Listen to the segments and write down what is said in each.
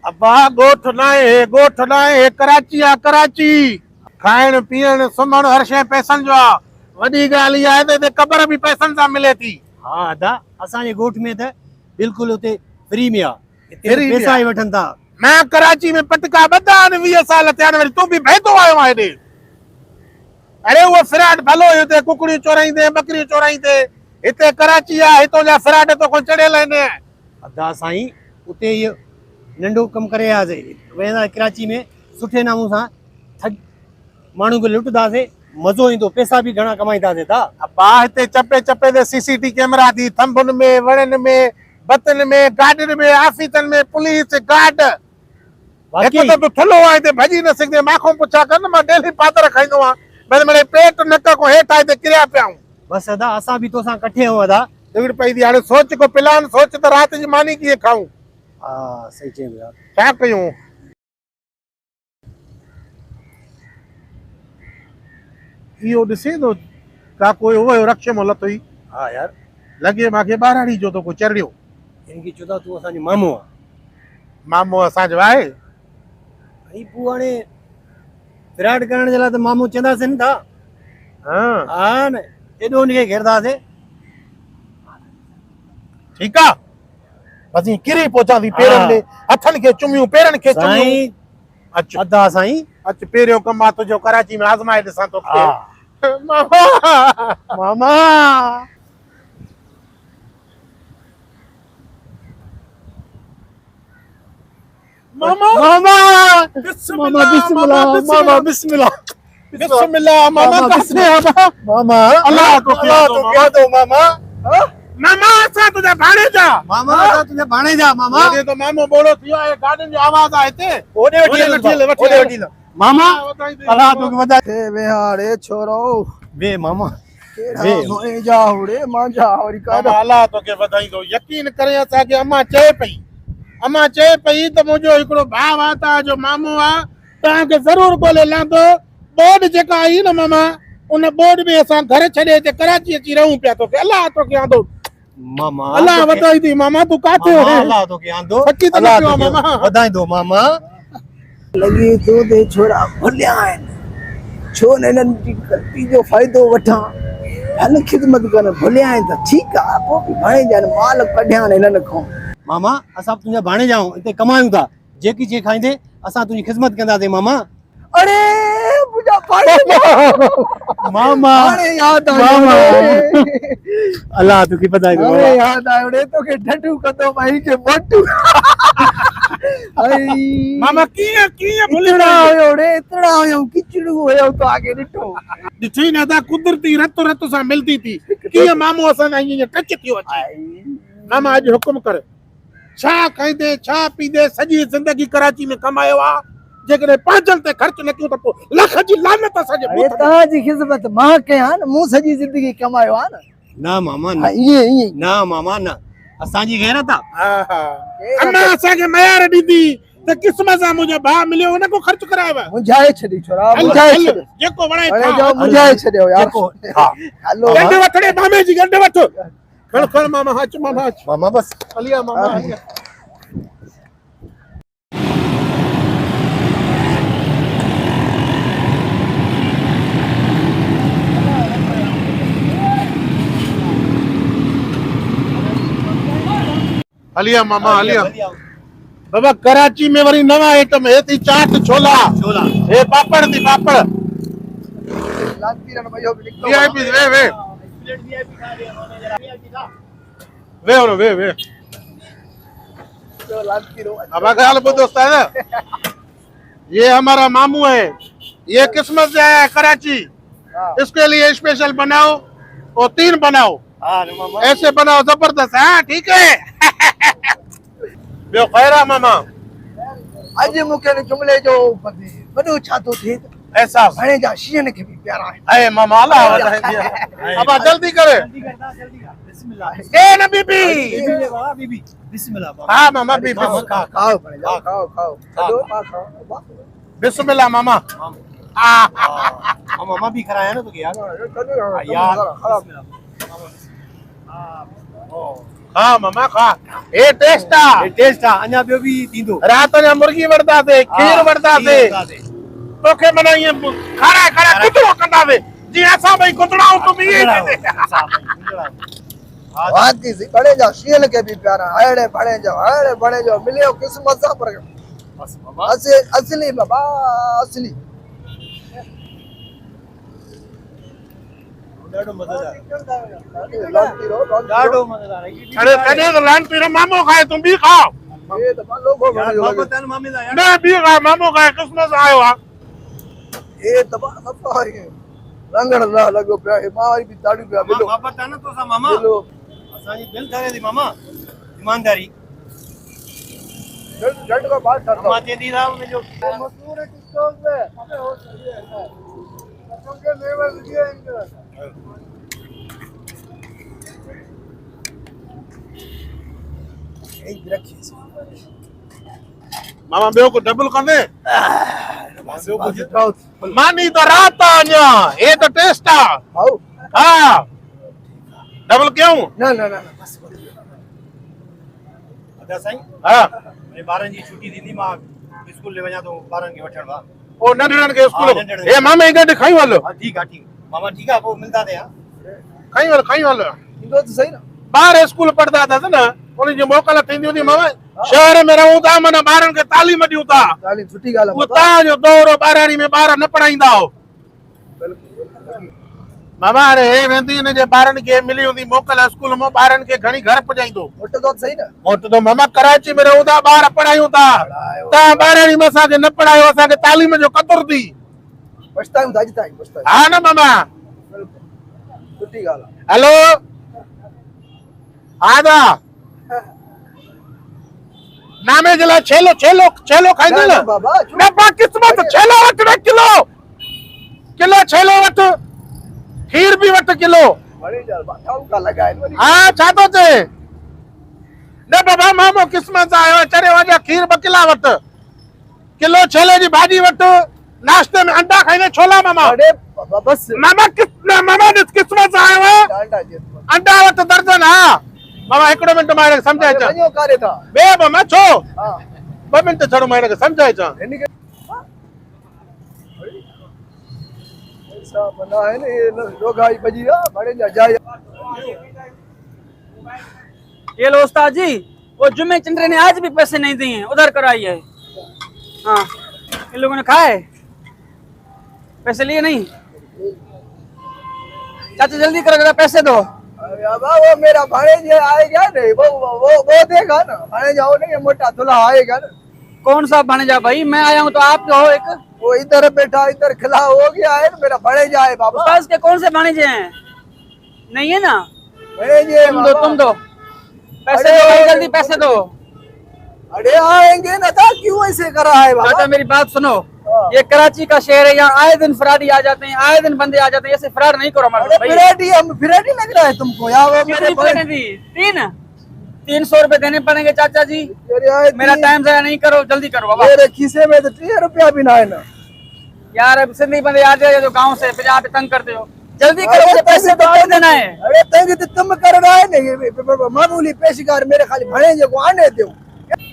अब्बा गोठ ना है कराची आ कराची खाइण पीअण सुम्हण हर शइ पैसनि जो आहे। वॾी ॻाल्हि इहा आहे त हिते क़बर बि पैसनि सां मिले थी। हाँ अदा असांजे ॻोठ में त बिल्कुलु उते फ्री में आहे। हिते फ्री में पैसा ई वठनि था। मैं कराची में पटका ॿधा आहिनि 20 साल थिया आहिनि, वरी तूं बि भेंदो आयो आहे हेॾे। अरे उहो फिराट भलो हिते कुकड़ियूं चोराईंदे बकरियूं चोराईंदे, हिते कराची आहे, हितां जा फिराट तो को चढ़ियल आहिनि। अदा साईं उते इहो नंढो कमु करे आयासीं, वेंदा कराची में सुठे नमूने सां माण्हू खे लुटंदासीं, मज़ो ईंदो, पैसा बि घणा कमाईंदासीं था। अब्बा हिते चपे चपे ते सीसीटी कैमरा थी, थंभुनि में वणनि में बतनि में गाॾियुनि में ऑफिसनि में पुलिस गार्ड। हिकु त तूं थुलो आहे हिते भॼी न सघंदे, माखो पुछा कर न, मां डेली पादर खाईंदो आहियां, भले मिड़े पेट नक को हेठि आहे हिते किरिया पिया आहियूं। बसि अदा असां बि तोसां कठे आहियूं अदा। दिगड़ पई थी हाणे सोच को प्लान सोच त राति जी मानी कीअं खाऊं। हा सही चई यार, छा कयूं? इहो ॾिसे थो का कोई हुयो रक्ष में लथो ई। हा यार लॻे मूंखे ॿाराड़ी जो तो को चढ़ियो। इनकी चौथा तू असांजो मामो आहे। मामो असांजो आहे। ऐं पोइ हाणे विराट करण जे लाइ त मामो चवंदासीं न था। हा न एॾो उनखे घेरदासीं। ठीकु आहे, बसि किरी पहुचां थी पेरनि में, हथनि खे चुमियूं पेरनि खे चुमियूं। अच्छा अदा साईं अच पहिरियों कमु आहे तुंहिंजो कराची में आज़माए ॾिसां तो। मामा मामा मामा मामा बिस्मिल्लाह मामा बिस्मिल्लाह बिस्मिल्लाह मामा बिस्मिल्लाह मामा अल्लाह तो क्या दो मामा। मामा असां तुंहिंजा भाणेजा। मामा असां तुंहिंजा भाणेजा। मामा लॻे तो मामो बोलो थियो आहे, गाॾियुनि जो आवाज़ आहे हिते। ओॾे वठी हलो मामा। अल्लाह तोखे वधाए। हे वेहाड़े छोरो वे मामा वे मोए जावड़े मां जावड़ी का मामा अल्लाह तोखे वधाई दो। यकीन करे असांखे अम्मा चए पई त मुंहिंजो हिकिड़ो भाउ आहे तव्हांजो मामो आहे, तव्हांखे ज़रूरु ॻोल्हे लांदो। बोर्ड जेका आई न मामा, उन बोर्ड में असां घर छॾे हिते कराची अची रहूं पिया। तोखे अल्लाह तोखे आंदो। मामा अल्लाह वधाई थी मामा, तू काथे है? अल्लाह तोखे आंदो। सच्ची त अल्लाह पियो तोखे मामा वधाई दो मामा। लगी तो दे छोरा भलिया आहिनि, छो न इन्हनि जी ग़लती जो फ़ाइदो वठां। हल ख़िदमत कनि, भलिया आहिनि त ठीकु आहे, पोइ बि भाणे जन माल कढिया आहिनि हिननि खां। मामा असां तुंहिंजा भाणेजा आहियूं, हिते कमायूं था, जेकी शइ खाईंदे असां तुंहिंजी ख़िदमत कंदासीं मामा। अरे मुंहिंजा भाणे मामा हाणे यादि मामा आयो। अल्लाह तोखे वधाई दो। हाणे यादि आयो रे, तोखे ढंढू कंदो मां के मोटू। मामा कीअं कीअं भुली इतना हुयो रे, इतना हुयो, किचड़ू हुयो तो आगे ॾिठो। ॾिठी न था कुदरती रत रत सां मिलदी थी। कीअं मामो असां सां ईअं टच थियो अचे। मामा अॼु हुकुम कर, छा खाईंदे छा पींदे सॼी ज़िंदगी कराची में कमायो आहे, जेकॾहिं पंहिंजनि ते ख़र्च न कयूं त पोइ लख जी लानत असांजे अरे तव्हांजी ख़िदमत मां कयां न, मूं सॼी ज़िंदगी कमायो आहे न। ना मामा हा न ईअं ना मामा न, असांजी गैरत आहे। अम्मा असांखे मयार ॾींदी त क़िस्मत सां मुंहिंजो भाउ मिलियो, हुन को ख़र्च करायव। मुंझाए छॾी छोरा, मुंझाए छॾ, जेको वणे हाणे खा। जो मुंझाए छॾियो यार। हा हलो गंढ वठड़े मामे जी गंढ वठ। खण खण मामा अच, मामा अच। मामा बस हलिया मामा हलिया। हलिया मामा हलिया। बाबा कराची में वरी नवा आइटम है थी, चाट छोला छोला हे पापड़ थी पापड़। लांतीरन मयो भी निकतो। वीआईपी वे प्लेट वीआईपी खा रही है माने जरा वीआईपी खा। वे तो लांतीरो अब ख्याल वो दोस्त है ना, ये हमारा मामू है, ये किस्मत से आया है कराची, इसके लिए स्पेशल बनाओ और 3 बनाओ। हां मामा ऐसे बनाओ जबरदस्त है। ठीक है ॿियो ख़ैर आहे मामा? अज मुखे जुमले जो वडो छातो थे ऐसा भाणे जा शीन के भी प्यारा है। अरे मामा अल्लाह वधाए दिया। अब जल्दी करे। जल्दी कर बिस्मिल्लाह। ए न बीबी बीबी बाबा बीबी बिस्मिल्लाह बाबा। हाँ मामा बीबी खाओ भाणे जाओ, खाओ चलो खाओ। बिस्मिल्लाह मामा। मामा भी कराया ना तो यार यार बिस्मिल्लाह। हां ओ खा मामा खा ए टेस्ट आ ये टेस्ट आहे अञा ॿियो बि थींदो रात जा मुर्गी वरदासे खीर वरदासे तोखे माना ये खारा खारा कुतड़ो कंदासे जी असां भई कुतड़ाऊं तुम ये बात की सी बड़े जाओ शील के भी प्यारा अड़े बड़े जाओ मिलियो किस्मत सा पर बस मामा असली बाबा असली ॾाढो मज़ेदार ॾाढो मज़ेदार आहे अरे कॾहिं त लान पीरो मामो खाए तुम भी खाओ ये तो लोगो मोहब्बत आहे न मामे सां यार मैं भी खा मामो खाए किस्मत सां आयो आहे ये तबा सफा है रंगड़ ना लगो पिया मारी भी दाढ़ी पिया मिलो मोहब्बत आहे न तोसां मामा मिलो असांजी दिलि ठरे थी मामा ईमानदारी जट का बात करता मां चवंदी रहा मुंहिंजो मशहूर है किस पे कसम के लेवल दिए इनके एक रखी मामा ॿियो को डबल कंदे ॿियो कुझु मानी तो रात अञा ए तो टेस्ट आ आओ हाँ डबल क्यों ना ना ना बस अदा साईं हाँ मुंहिंजे ॿारनि जी छुटी थींदी मां स्कूल ले वञा थो ॿारनि खे वठण वा ओ नंढड़न के स्कूल हाँ, नंढड़नि ए मामे गड खाई वालो हा ठीकु आहे मामा ठीकु आहे पोइ मिलंदा ते खाई वालो इनको तो सही ना बाहर स्कूल पढ़दा था ना उन जी मोकल थींदी हुई मामा शहर में रहूं था माना ॿारनि खे तालीम ॾियूं था गाली छुट्टी गाल उहो तव्हांजो दौर ॿारहड़ी में ॿार न पढ़ाईंदा हो मामा अरे हे वेंदी हिन जे ॿारनि खे मिली हूंदी मोकल स्कूल में ॿारनि खे घणी घर पहुचाईंदो मोटे तो सही ना मोट तो मामा कराची में रहूं था ॿार पढ़ायूं था तव्हां ॿारहड़ी में असांखे न पढ़ायो असांखे तालीम जो क़दुरु थी पछताऊं था अॼु ताईं पछताऊं हा न मामा छुट्टी गाल हेलो हा दा नामे जे लाइ छेलो छेलो छेलो खाईंदे न बाबा न पा किस्मत छेलो वठ न किलो छेलो वठ खीर भी वठ किलो बड़ी जाल बाताऊ का लगाए वरी हाँ छा तो चए न बाबा मामो किस्मत सां आयो चरे वजा खीर 2 किला वठ किलो छेले जी भाजी वठ नाश्ते में अंडा खाईंदे छोला मामा अरे बाबा बस मामा किस्मत सां आयो है डांडा जे अंडा वठ दर्जन हाँ मामा हिकिड़ो मिंट मां हिनखे सम्झाए अचां वञो कारे था बे मामा छो हां 2 मिंट छड़ो मां हिनखे सम्झाए अचां इनके ऐसा बना है ना ये लोग आई बजिया बड़े जा जाए ये लो उस्ताद जी वो जुम्मे चंद्र ने आज भी पैसे नहीं दिए हैं उधर कराई है हाँ इन लोगों ने खाए पैसे लिए नहीं चाचा जल्दी करो जरा पैसे दो अरे बाबा वो मेरा भाणेजा आएगा नहीं वो देगा ना भाणेजा हो नहीं मोटा दूल्हा आएगा ना कौन सा भानेजा भाई मैं आया हूँ तो आप हो एक वो इधर बैठा इधर खिला हो गया है ना मेरा भाणेजा है बाबा उस्ताद के कौन से भानेजे हैं नहीं है ना भाणेजे तुम दो पैसे दो भाई जल्दी पैसे दो अरे आएंगे ना था क्यों ऐसे कर रहा है बाबा चाचा मेरी बात सुनो हाँ। ये कराची का शहर है यहाँ आए दिन फराडी आ जाते हैं आए दिन बंदे आ जाते हैं ऐसे फराड नहीं करो हमारे अरे भाई फिराटी लग रहा है तुमको यार वो कितनी प्लेटें दी 300 रुपए देने पड़ेंगे चाचा जी मेरा टाइम जाया नहीं करो जल्दी करो बाबा मेरे खीसे में तो 3 रुपया भी ना है ना यार अब सिंधी बंदे आ जाए जो गांव से फिर यहाँ पे तंग करते हो जल्दी करो मुझे पैसे तो और देना है अरे तंग तो तुम कर रहा है नहीं मामूली पेशकार मेरे खाली भाणेजे को आने दो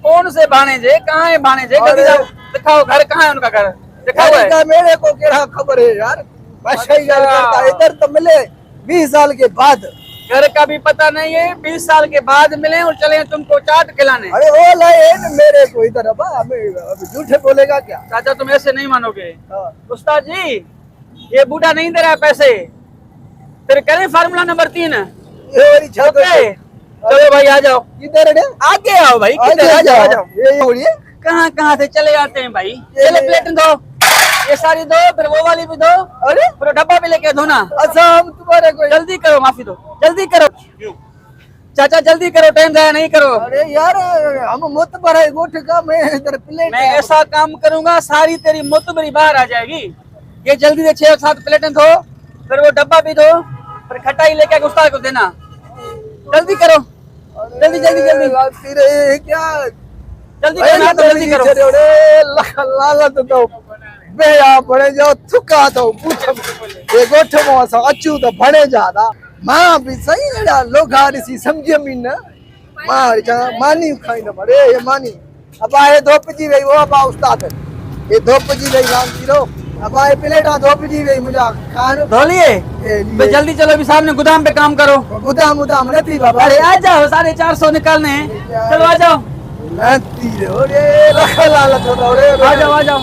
कौन से भाणेजे कहाँ है भाणेजे जल्दी जाओ दिखाओ घर कहाँ है उनका घर दिखाओ है का मेरे को क्या खबर है यार भाषाई गाल करता है इधर तो मिले 20 साल के बाद घर का भी पता नहीं है 20 साल के बाद मिले और चले तुमको चाट खिलाने अरे वो लाए ना मेरे को इधर अब झूठे बोलेगा क्या चाचा तुम ऐसे नहीं मानोगे हाँ। उस्ताद जी ये बूढ़ा नहीं दे रहा है पैसे फिर करें फार्मूला नंबर 3 ये वाली छत ओके चलो भाई आ जाओ इधर है आगे आओ भाई किधर आ जाओ ये बोलिए कहाँ से चले आते हैं भाई चले प्लेट दो ये सारी दो फिर वो वाली भी दो अरे फिर डब्बा भी लेके दो ना अच्छा हम तुम्हारे को जल्दी करो माफी दो जल्दी करो चाचा जल्दी करो टाइम जाया नहीं करो अरे यार हम मोतबर है गोठ का मैं इधर प्लेट मैं ऐसा काम करूंगा सारी तेरी मुतबरी बाहर आ जाएगी ये जल्दी से 6-7 प्लेटें दो फिर वो डब्बा भी दो फिर खटाई लेके उस्ताद को देना जल्दी करो जल्दी जल्दी जल्दी तेरे क्या जल्दी करो ना, तो जल्दी करो लालत तो बे या बड़े जो थुका तो पूछ ये गोठ में असा अचू तो बड़े ज्यादा मां भी सही एड़ा लोग आरी सी समझे मी न मानी खाईंदो अरे ये मानी अबा ये धोप जी वई वो अबा उस्ताद ये धोप जी वई राम जीरो अबा ये प्लेटा धोप जी वई मुझा खान धो लिए बे जल्दी चलो अभी सामने गोदाम पे काम करो। गुदाम उदाम नथी बाबा अरे आ जाओ 450 निकालने हैं। चलो आ जाओ नथी रे ओरे रखला ला तो रे आ जाओ आ जाओ।